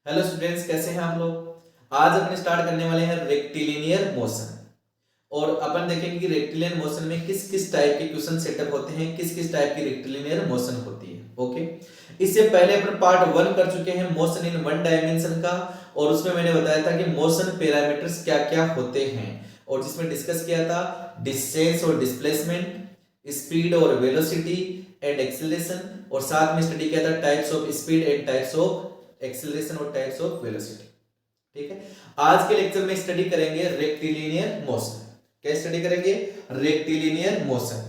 Hello students, कैसे हैं आप लोग। आज अपन स्टार्ट करने वाले हैं रेक्टिलिनियर मोशन। और अपन देखेंगे कि रेक्टिलिनियर मोशन में किस किस टाइप के क्वेश्चन सेटअप होते हैं, किस किस टाइप की रेक्टिलिनियर मोशन होती है। ओके, इससे पहले अपन पार्ट 1 कर चुके हैं मोशन इन वन डायमेंशन का, और उसमें मैंने बताया था कि मोशन पैरामीटर्स क्या क्या होते हैं, और जिसमें डिस्कस किया था डिस्टेंस और डिस्प्लेसमेंट, स्पीड और वेलोसिटी एंड एक्सीलरेशन, और साथ में स्टडी किया था types of speed and types of acceleration और टाइप्स ऑफ वेलोसिटी। ठीक है, आज के लेक्चर में स्टडी करेंगे रेक्टिलिनियर मोशन। क्या स्टडी करेंगे? Rectilinear motion.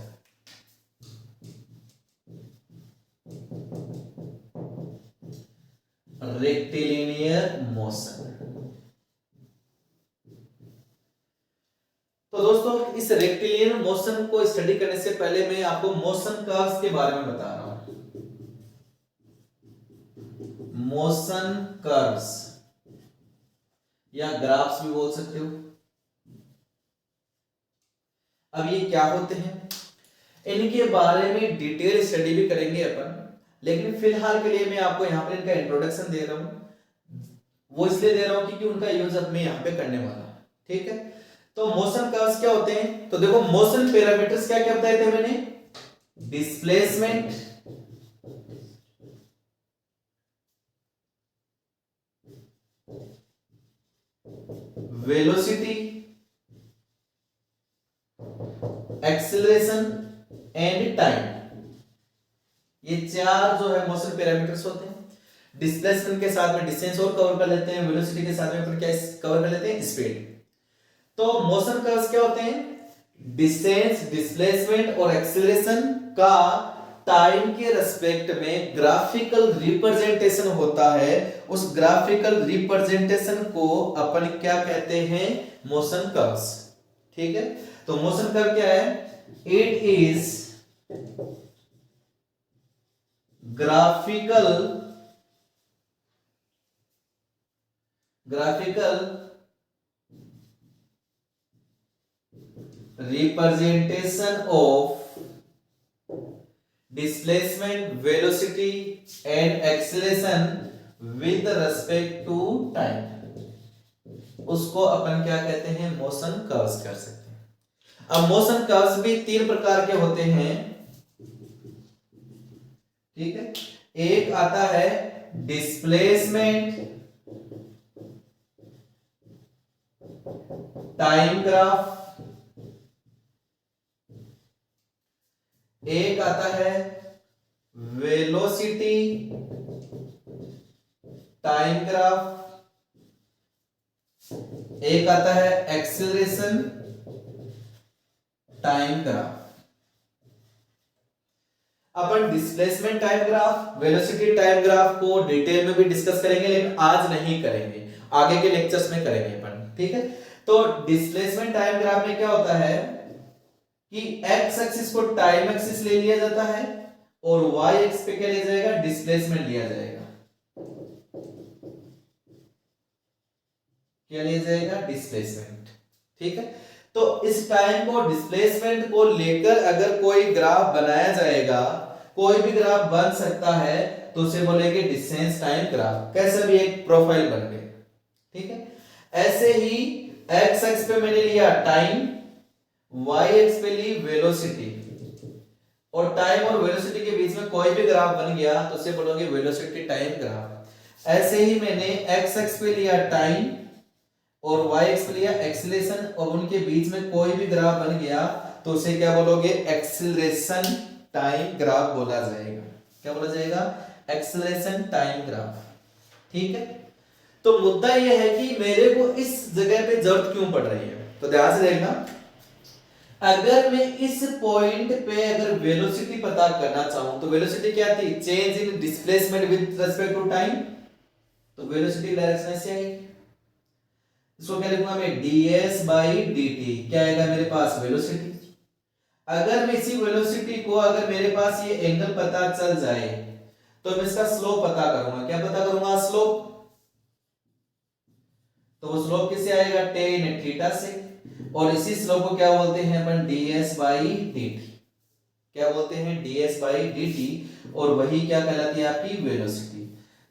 Rectilinear motion. तो दोस्तों, इस रेक्टिलिनियर मोशन को स्टडी करने से पहले मैं आपको मोशन कर्व्स के बारे में बता रहा हूं। मोशन कर्व्स या ग्राफ्स भी बोल सकते हो। अब ये क्या होते हैं, इनके बारे में डिटेल स्टडी भी करेंगे अपन, लेकिन फिलहाल के लिए मैं आपको यहां पर इनका इंट्रोडक्शन दे रहा हूं। वो इसलिए दे रहा हूं क्योंकि उनका यूज अब मैं यहां पे करने वाला हूं। ठीक है, तो मोशन कर्व्स क्या होते हैं? तो देखो, मोशन पैरामीटर्स क्या क्या बताए थे मैंने? Displacement, velocity, acceleration and time. ये चार जो है मोशन पैरामीटर्स होते हैं। डिस्प्लेसमेंट के साथ में डिस्टेंस और कवर कर लेते हैं, वेलोसिटी के साथ में अपन क्या कवर कर लेते हैं? स्पीड। तो मोशन कर्व्स क्या होते हैं? डिस्टेंस, डिस्प्लेसमेंट और एक्सीलरेशन का टाइम के रेस्पेक्ट में ग्राफिकल रिप्रेजेंटेशन होता है। उस ग्राफिकल रिप्रेजेंटेशन को अपन क्या कहते हैं? Motion curves. ठीक है, तो मोशन कर्व क्या है? It is graphical representation of displacement, velocity and acceleration with respect to time। उसको अपन क्या कहते हैं? मोशन कर्व्स कर सकते हैं। अब मोशन कर्व्स भी तीन प्रकार के होते हैं। ठीक है, एक आता है डिस्प्लेसमेंट टाइम ग्राफ, एक आता है वेलोसिटी टाइम ग्राफ, एक आता है एक्सीलरेशन टाइम ग्राफ। अपन displacement time graph, velocity time graph को डिटेल में भी डिस्कस करेंगे, लेकिन आज नहीं करेंगे, आगे के लेक्चर्स में करेंगे अपन। ठीक है, तो डिस्प्लेसमेंट टाइम ग्राफ में क्या होता है कि एक्स एक्सिस को टाइम एक्सिस ले लिया जाता है और वाई एक्स पे क्या लिया जाएगा? डिस्प्लेसमेंट लिया जाएगा। क्या लिया जाएगा? डिस्प्लेसमेंट। ठीक है, तो इस टाइम को, डिस्प्लेसमेंट को लेकर अगर कोई ग्राफ बनाया जाएगा, कोई भी ग्राफ बन सकता है, तो उसे बोलेंगे डिस्टेंस टाइम ग्राफ। कैसे भी एक प्रोफाइल बन गई। ठीक है, ऐसे ही एक्स एक्स पे मैंने लिया टाइम, वाई एक्स पे ली वेलोसिटी, और टाइम और वेलोसिटी के बीच में कोई भी ग्राफ बन गया तो उसे बोलोगे वेलोसिटी टाइम ग्राफ। ऐसे ही मैंने एक्स एक्स पे लिया टाइम और वाई एक्स पे लिया एक्सीलरेशन, और उनके बीच में कोई भी ग्राफ बन गया तो उसे क्या बोलोगे? एक्सीलरेशन टाइम ग्राफ बोला जाएगा। क्या बोला जाएगा? Acceleration time graph. ठीक है, तो मुद्दा यह है कि मेरे को इस जगह पे जरूरत क्यों पड़ रही है, तो ध्यान से देखना। अगर मैं इस पॉइंट पे अगर वेलोसिटी पता करना चाहूं, तो वेलोसिटी क्या थी? Change in displacement with respect to time. तो वेलोसिटी डायरेक्शन ऐसे आएगी, इसको क्या लिखूंगा मैं? ds by dt। क्या आएगा मेरे पास? वेलोसिटी। अगर मैं इसी वेलोसिटी को, अगर मेरे पास ये एंगल पता चल जाए, तो मैं इसका स्लोप पता करूंगा। क्या पता करूंगा? स्लोप। तो वो स्लोप किससे आएगा? tan थीटा से। और इसी स्लोप को क्या बोलते हैं अपन? ds by dt। क्या बोलते हैं? ds by dt। और वही क्या कहलाती है? आपकी वेलोसिटी।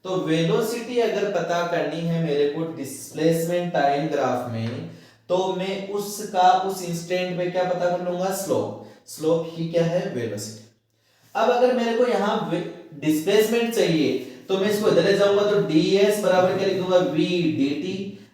तो वेलोसिटी अगर पता करनी है मेरे को डिस्प्लेसमेंट टाइम ग्राफ में, तो मैं उसका उस इंस्टेंट में क्या पता कर लूंगा, स्लोप। स्लोप ही क्या है, वेलोसिटी। अब अगर मेरे को यहाँ डिस्प्लेसमेंट चाहिए तो मैं इसको इधर ले जाऊंगा, तो ds बराबर क्या लिख दूंगा, v dt।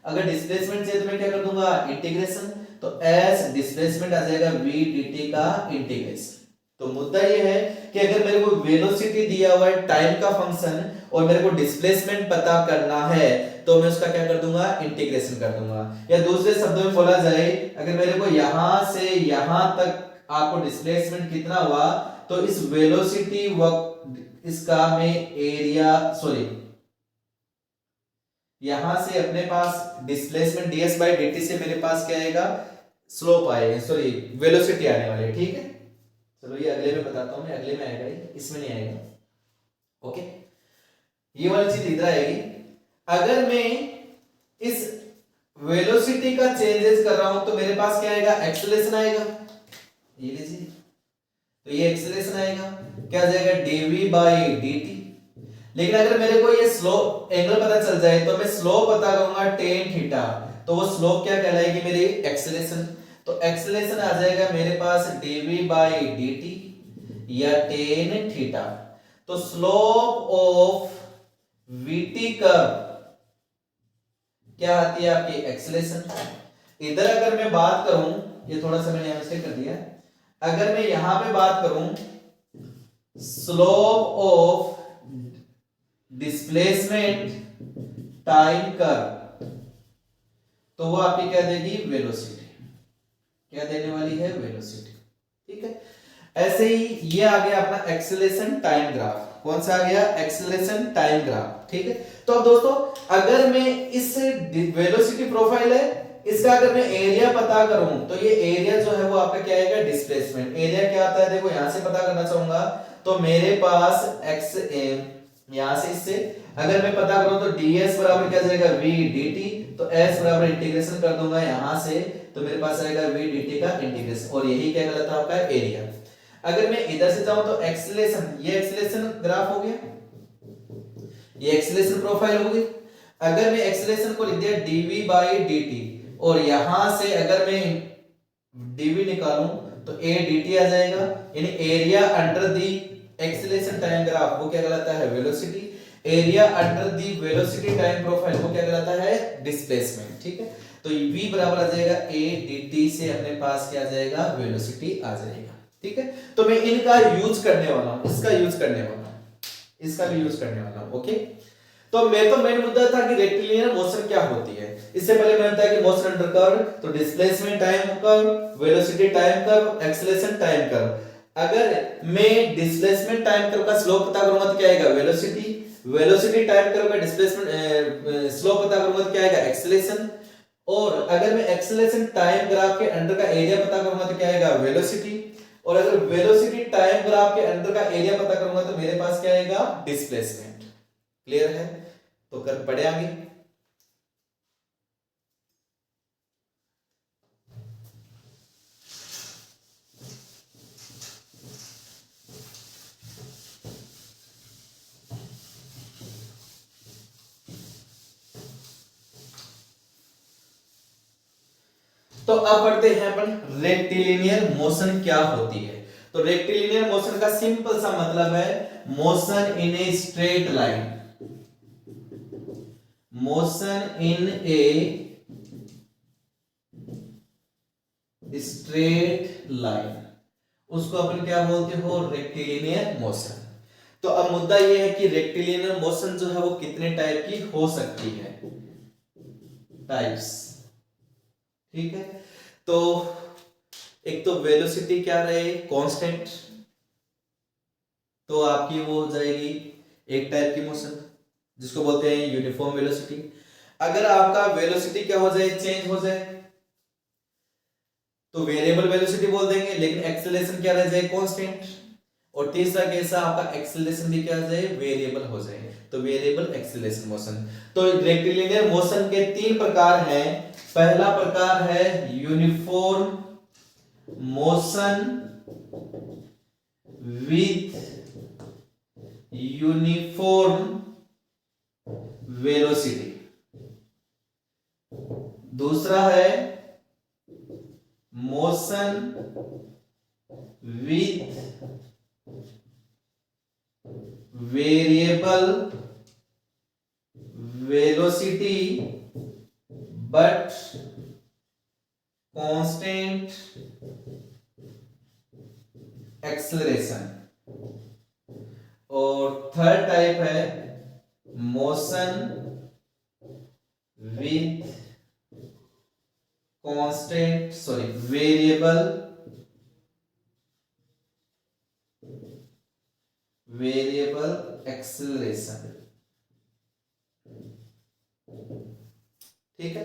अगर डिस्प्लेसमेंट चाहिए तो मैं क्या कर दूंगा, इंटीग्रेशन। तो s डिस्प्लेसमेंट आ जाएगा v dt का इंटीग्रेशन। तो मुद्दा ये है कि अगर मेरे को वेलोसिटी दिया हुआ है टाइम का फंक्शन और मेरे को डिस्प्लेसमेंट पता करना है, तो मैं उसका क्या कर दूंगा, इंटीग्रेशन कर दूंगा। या दूसरे शब्दों में बोला जाए, अगर मेरे को यहां से यहां तक आपको डिस्प्लेसमेंट कितना हुआ, तो इस वेलोसिटी इसका में एरिया, सॉरी, यहां से अपने पास डिस्प्लेसमेंट ds बाई dt से मेरे पास क्या आएगा, स्लोप आएगा, सॉरी वेलोसिटी आने वाली है। ठीक है, चलो ये अगले में बताता हूं मैं, अगले में आएगा ये, इसमें नहीं आएगा। ओके, ये वाली चीज इधर आएगी। अगर मैं इस वेलोसिटी का चेंजेस कर रहा हूं तो मेरे पास क्या आएगा, एक्सेलरेशन आएगा। ये लीजिए, तो ये एक्सेलरेशन आएगा, क्या आ जाएगा, dv बाई dt। लेकिन अगर मेरे को ये स्लोप एंगल पता चल जाए तो मैं स्लोप पता करूंगा tan थीटा, तो वो स्लोप क्या कहलाएगी, मेरी एक्सेलरेशन। तो एक्सेलरेशन आ जाएगा मेरे पास dv बाई dt या tan थीटा। तो स्लोप ऑफ vt कर्व क्या आती है, आपकी एक्सेलरेशन। इधर अगर मैं बात करूं, ये थोड़ा सा मैंने यहां मिस्टेक कर दिया, अगर मैं यहां पे बात करूं slope of displacement time curve, तो वो आपकी क्या देगी, वेलोसिटी। क्या देने वाली है, वेलोसिटी। ठीक है, ऐसे ही ये आ गया अपना एक्सेलरेशन टाइम ग्राफ। कौन सा आ गया, एक्सेलरेशन टाइम ग्राफ। ठीक है, तो अब दोस्तों अगर मैं इस वेलोसिटी प्रोफाइल है, इसका अगर मैं एरिया पता करूं, तो ये एरिया जो है वो आपका क्या आएगा, डिस्प्लेसमेंट एरिया क्या आता है, देखो यहां से पता करना चाहूंगा, तो मेरे पास x यहां से इससे अगर मैं पता करूं तो ds बराबर क्या जाएगा, v dt। तो s बराबर इंटीग्रेशन कर दूंगा यहां से, तो मेरे पास आएगा v dt का इंटीग्रेशन, और यही क्या कहलाता है, आपका एरिया। अगर मैं इधर से जाऊं तो एक्सेलरेशन, ये एक्सेलरेशन ग्राफ हो गया, ये एक्सेलरेशन प्रोफाइल हो गई। अगर मैं एक्सेलरेशन को लिख दिया dv बाई dt, और यहां से अगर मैं dv निकालूं तो a dt आ जाएगा, यानी area under the acceleration time graph वो क्या कहलाता है, velocity. Area under the velocity time profile वो क्या कहलाता है, डिस्प्लेसमेंट। ठीक है, तो v बराबर आ जाएगा a dt से अपने पास क्या आ जाएगा, वेलोसिटी आ जाएगा। ठीक है, तो मैं इनका यूज करने वाला हूं, इसका यूज करने वाला हूं, इसका भी यूज करने वाला हूं। ओके, तो मेन मुद्दा था कि रेक्टिलिनियर मोशन क्या होती है। इससे पहले मैंने बताया कि मोशन अंडर कर्व, तो displacement time curve, velocity time curve, acceleration time curve. अगर मैं डिस्प्लेसमेंट टाइम कर्व का स्लोप पता करूंगा तो क्या आएगा, वेलोसिटी। वेलोसिटी टाइम कर्व का डिस्प्लेसमेंट स्लोप पता करूंगा तो क्या आएगा, एक्सेलरेशन। और अगर मैं एक्सेलरेशन टाइम ग्राफ के अंडर का एरिया पता करूंगा तो क्या आएगा, वेलोसिटी। और अगर वेलोसिटी टाइम ग्राफ के अंडर का एरिया पता करूंगा तो मेरे पास क्या आएगा, डिस्प्लेसमेंट। क्लियर है, तो कर पढ़े आगे। तो अब पढ़ते हैं अपन रेक्टिलिनियर मोशन क्या होती है। तो रेक्टिलिनियर मोशन का सिंपल सा मतलब है motion in a straight line, motion in a straight line, उसको अपन क्या बोलते हो, रेक्टिलिनियर मोशन। तो अब मुद्दा यह है कि रेक्टिलिनियर मोशन जो है वो कितने टाइप की हो सकती है, टाइप्स। ठीक है, तो एक तो वेलोसिटी क्या रहे, कांस्टेंट, तो आपकी वो हो जाएगी एक टाइप की मोशन जिसको बोलते हैं यूनिफॉर्म वेलोसिटी। अगर आपका वेलोसिटी क्या हो जाए, चेंज हो जाए, तो वेरिएबल वेलोसिटी बोल देंगे, लेकिन एक्सेलरेशन क्या रह जाए, कांस्टेंट। और तीसरा कैसा, आपका एक्सेलरेशन भी क्या हो जाए, वेरिएबल हो जाए, तो वेरिएबल एक्सेलरेशन मोशन। तो रेक्टिलिनियर मोशन के तीन प्रकार हैं। पहला प्रकार है uniform motion with uniform with variable velocity but constant acceleration। और थर्ड टाइप है motion with constant variable acceleration. ठीक है,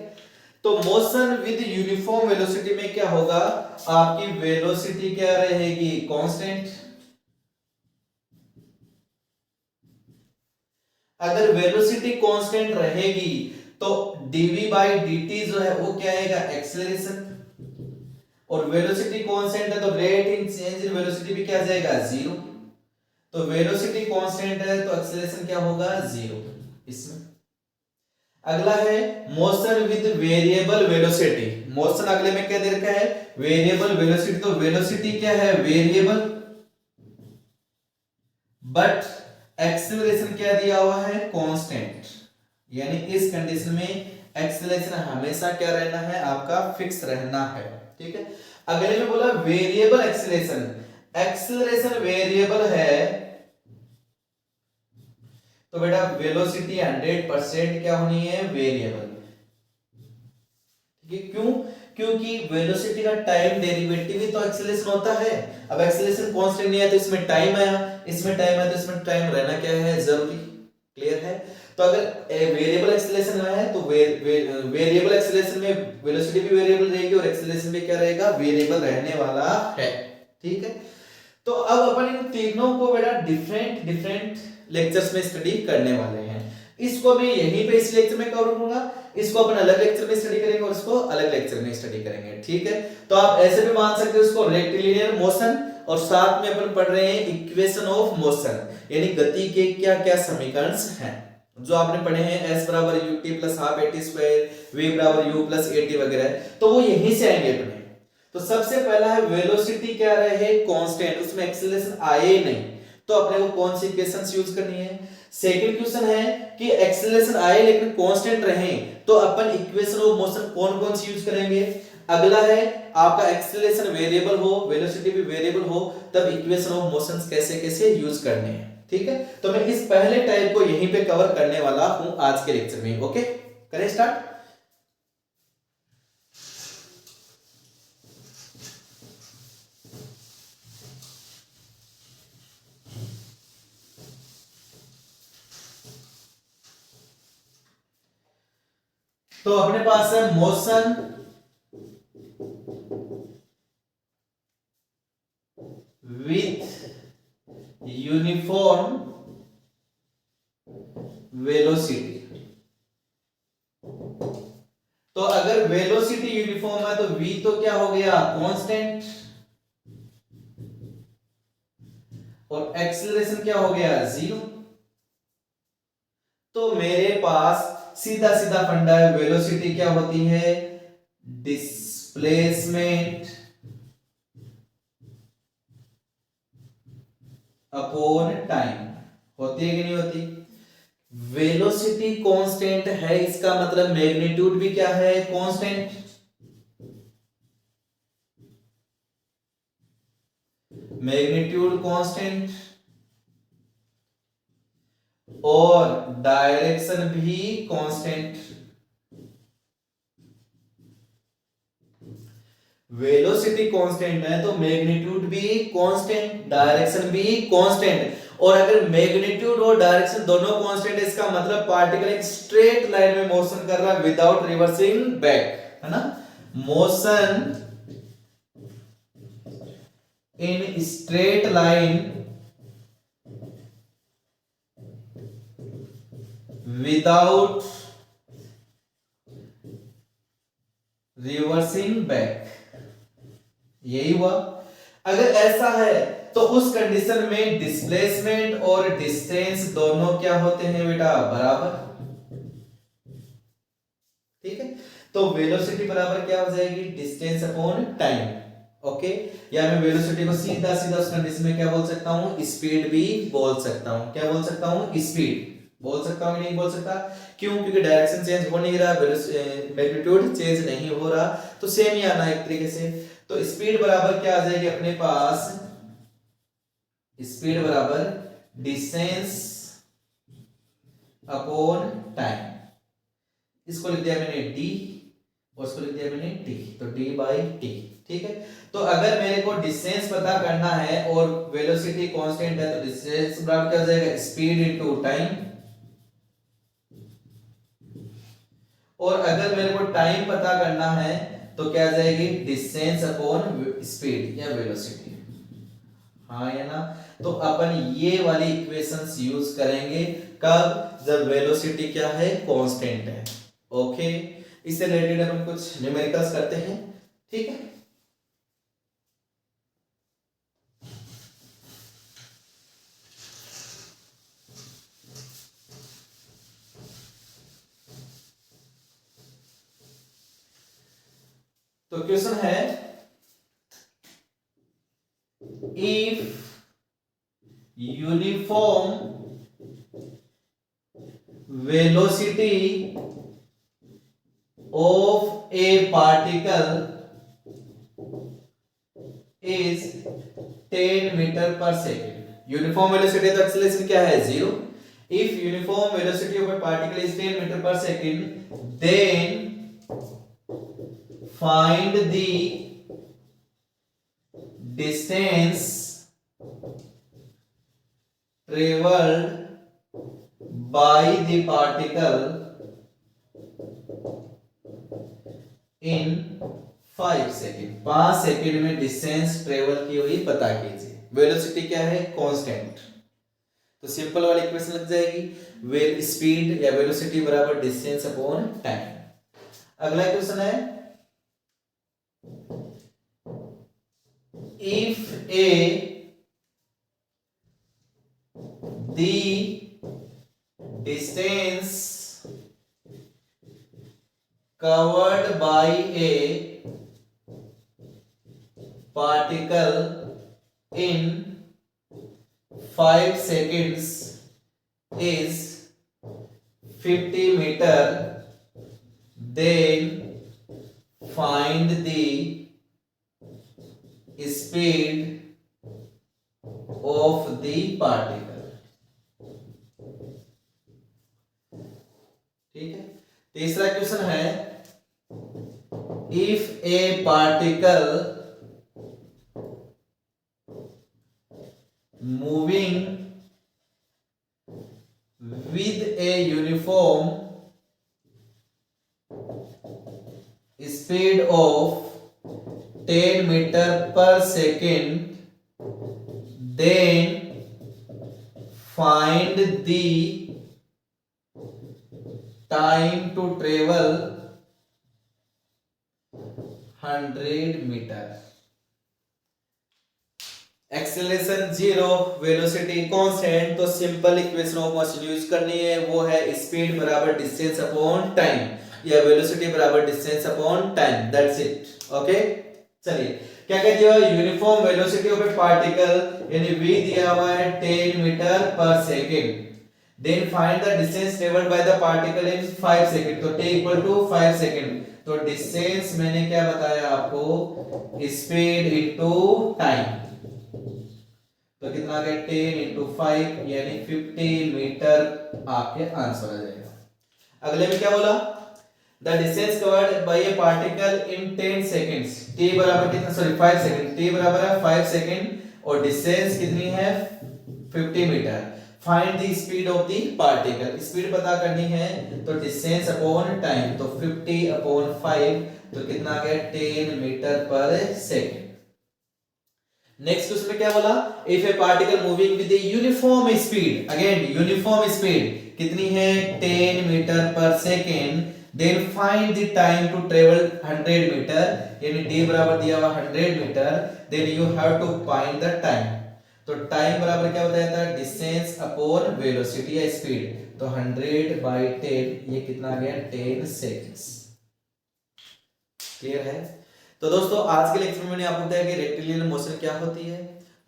तो मोशन विद यूनिफॉर्म वेलोसिटी में क्या होगा, आपकी वेलोसिटी क्या रहेगी, कांस्टेंट। अगर वेलोसिटी कांस्टेंट रहेगी तो dv बाई dt जो है वो क्या आएगा, एक्सेलरेशन। और वेलोसिटी कांस्टेंट है तो rate in change in velocity भी क्या आ जाएगा, जीरो। तो वेलोसिटी कांस्टेंट है तो एक्सेलरेशन क्या होगा, जीरो। इसमें अगला है motion with variable velocity. Motion अगले में क्या दे रखा है, वेरिएबल वेलोसिटी। तो वेलोसिटी क्या है, वेरिएबल, बट एक्सेलरेशन क्या दिया हुआ है, कांस्टेंट। यानी इस कंडीशन में एक्सेलरेशन हमेशा क्या रहना है, आपका फिक्स रहना है। ठीक है, अगले में बोला वेरिएबल एक्सेलरेशन। एक्सेलरेशन वेरिएबल है तो बेटा वेलोसिटी 100% क्या होनी है, वेरिएबल। ठीक है, क्यों, क्योंकि वेलोसिटी का टाइम डेरिवेटिव ही तो एक्सेलरेशन होता है। अब एक्सेलरेशन कांस्टेंट नहीं है तो इसमें टाइम आया, इसमें टाइम आया तो इसमें टाइम रहना क्या है, जरूरी। क्लियर है, तो अगर वेरिएबल एक्सेलरेशन है तो वेरिएबल एक्सेलरेशन में वेलोसिटी भी वेरिएबल रहेगी और एक्सेलरेशन भी क्या रहेगा, वेरिएबल रहने वाला है। ठीक है, तो अब अपन इन तीनों को बेटा डिफरेंट डिफरेंट लेक्चर्स में स्टडी करने वाले हैं। इसको मैं यहीं पे इस लेक्चर में कवर करूंगा, इसको अपन अलग लेक्चर में स्टडी करेंगे और इसको अलग लेक्चर में स्टडी करेंगे। ठीक है, तो आप ऐसे भी मान सकते हो इसको रेक्टिलिनियर मोशन, और साथ में अपन पढ़ रहे हैं इक्वेशन ऑफ मोशन, यानी गति के क्या क्या समीकरण हैं जो आपने पढ़े हैं, s बराबर ut plus half at square, v बराबर u प्लस at वगैरह, तो वो यहीं से आएंगे अपने। तो सबसे पहला है वेलोसिटी क्या रहे, कांस्टेंट, उसमें एक्सेलरेशन आए ही नहीं, तो अपने को कौन सी इक्वेशंस यूज करनी है। सेकंड क्वेश्चन है कि एक्सेलरेशन आए लेकिन कांस्टेंट रहे, तो अपन इक्वेशन ऑफ मोशन कौन कौन सी यूज करेंगे। अगला है आपका एक्सेलरेशन वेरिएबल हो, वेलोसिटी भी वेरिएबल हो, तब इक्वेशन ऑफ मोशंस कैसे कैसे यूज करने हैं। ठीक है, तो मैं इस पहले टाइप को यहीं पे कवर करने वाला हूं आज के लेक्चर में। ओके, करें स्टार्ट। तो अपने पास है मोशन विथ यूनिफॉर्म वेलोसिटी। तो अगर वेलोसिटी यूनिफॉर्म है तो v तो क्या हो गया, कांस्टेंट, और एक्सेलरेशन क्या हो गया, जीरो। तो मेरे पास सीधा सीधा फंडा है, वेलोसिटी क्या होती है, डिस्प्लेसमेंट अपॉन टाइम। होती है कि नहीं होती। वेलोसिटी कांस्टेंट है, इसका मतलब मैग्नीट्यूड भी क्या है, कांस्टेंट। मैग्नीट्यूड कांस्टेंट और डायरेक्शन भी कांस्टेंट। वेलोसिटी कांस्टेंट है तो मैग्नीट्यूड भी कांस्टेंट, डायरेक्शन भी कांस्टेंट। और अगर मैग्नीट्यूड और डायरेक्शन दोनों कांस्टेंट है, इसका मतलब पार्टिकल एक स्ट्रेट लाइन में मोशन कर रहा है विदाउट रिवर्सिंग बैक, है ना। Motion in straight line without reversing back, यही हुआ। अगर ऐसा है तो उस कंडीशन में डिस्प्लेसमेंट और डिस्टेंस दोनों क्या होते हैं बेटा, बराबर। ठीक है, तो वेलोसिटी बराबर क्या हो जाएगी, डिस्टेंस अपॉन टाइम। ओके, या मैं वेलोसिटी को सीधा सीधा उस कंडीशन में क्या बोल सकता हूँ, स्पीड भी बोल सकता हूँ। क्या बोल सकता हूँ, स्पीड बोल सकता हूँ, नहीं बोल सकता? क्यों? क्योंकि डायरेक्शन चेंज हो नहीं रहा, मैग्नीट्यूड चेंज नहीं हो रहा, तो सेम ही आना है एक तरीके से। तो स्पीड बराबर क्या आ जाएगी अपने पास, स्पीड बराबर डिस्टेंस अपॉन टाइम। इसको लिख दिया मैंने डी और इसको लिख दिया मैंने टी, तो डी बाई टी। ठीक है, तो अगर मेरे को डिस्टेंस पता करना है और वेलोसिटी कांस्टेंट है, तो डिस्टेंस बराबर क्या हो जाएगा, स्पीड इनटू टाइम। और अगर मेरे को टाइम पता करना है तो क्या आ जाएगी, डिस्टेंस अपॉन स्पीड या वेलोसिटी। हाँ या ना? तो अपन ये वाली इक्वेशंस यूज करेंगे कब, जब वेलोसिटी क्या है, कांस्टेंट है। ओके, इससे रिलेटेड अपन कुछ न्यूमेरिकल्स करते हैं। ठीक है, तो क्वेश्चन है, if uniform velocity of a particle is 10 metre per second. Uniform velocity तो एक्सेलरेशन क्या है, 0। If uniform velocity of a particle is 10 metre per second, then find the distance travelled by the particle in 5 second. 5 second में distance travel की हुई पता कीजिए। Velocity क्या है, कांस्टेंट, तो सिंपल वाली इक्वेशन लग जाएगी, वेल स्पीड या वेलोसिटी बराबर डिस्टेंस अपॉन टाइम। अगला क्वेश्चन है, if A the distance covered by a particle in 5 seconds is 50 meter, then find the speed of the particle। ठीक है, तीसरा क्वेश्चन है, if a particle moving with a uniform speed of 10 meter per second, then find the time to travel 100 metre. Acceleration 0, velocity constant, तो simple equation of motion use करनी है, वो है speed बराबर डिस्टेंस अपॉन टाइम या velocity बराबर distance upon time, that's it. Okay, चलिए क्या कह दिया, uniform velocity of a particle यानी v दिया हुआ है 10 metre per second, then find the distance travelled by the particle in 5 second, तो t इक्वल टू 5 सेकंड, तो डिस्टेंस मैंने क्या बताया आपको, स्पीड इनटू टाइम, तो कितना आ गया 10 इनटू 5 यानी 50 मीटर आपके आंसर आ जाएगा। अगले में क्या बोला, the distance covered by A particle in 10 seconds, t बराबर कितना, सॉरी 5 सेकंड, t बराबर है 5 सेकंड और डिस्टेंस कितनी है 50 meter. Find the speed of the particle, speed पता करनी है तो डिस्टेंस अपॉन टाइम, तो 50 अपॉन 5 तो कितना आ गया 10 metre per second. Next question में क्या बोला, if a particle moving with a uniform speed, again uniform speed कितनी है 10 metre per second, then find the time to travel 100 meter, यानी d बराबर दिया हुआ 100 meter, then you have to find the time, तो टाइम बराबर क्या बताया था, डिस्टेंस अपॉन वेलोसिटी या स्पीड, तो 100 बाय 10 ये कितना आ गया 10 सेकंड्स। क्लियर है? तो दोस्तों आज के लेक्चर में मैंने आपको बताया कि रेक्टिलिनियर मोशन क्या होती है,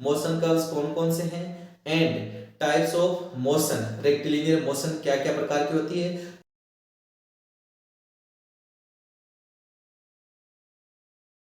मोशन कर्व्स कौन कौन से हैं, and types of motion, rectilinear motion क्या क्या प्रकार की होती है,